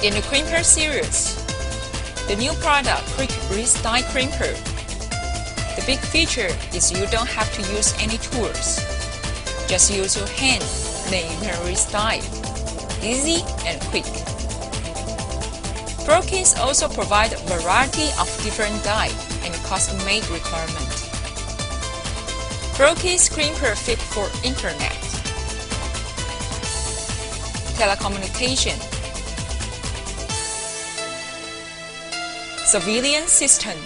In the Crimper series, the new product Quick Restyle Crimper. The big feature is you don't have to use any tools. Just use your hand, then you can restyle. Easy and quick. ProsKit also provide a variety of different dye and custom-made requirement. ProsKit Crimper fit for internet, telecommunication, surveillance system,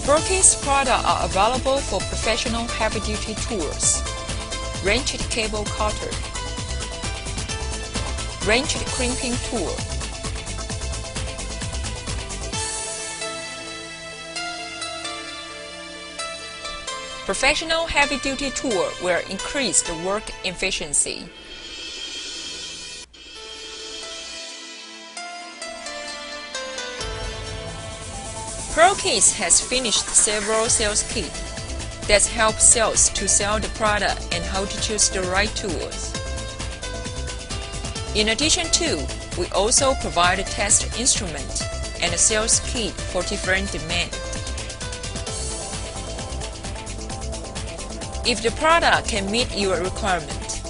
ProsKit's products are available for professional heavy-duty tools, wrenched cable cutter, wrenched crimping tool, professional heavy-duty tool will increase the work efficiency. ProsKit has finished several sales kits that help sales to sell the product and how to choose the right tools. In addition to, we also provide a test instrument and a sales kit for different demands. If the product can meet your requirement,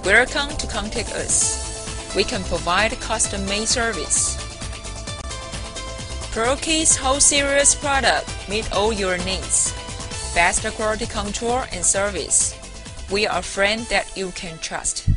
welcome to contact us. We can provide custom-made service. ProsKit's whole series product meet all your needs. Best quality control and service. We are a friend that you can trust.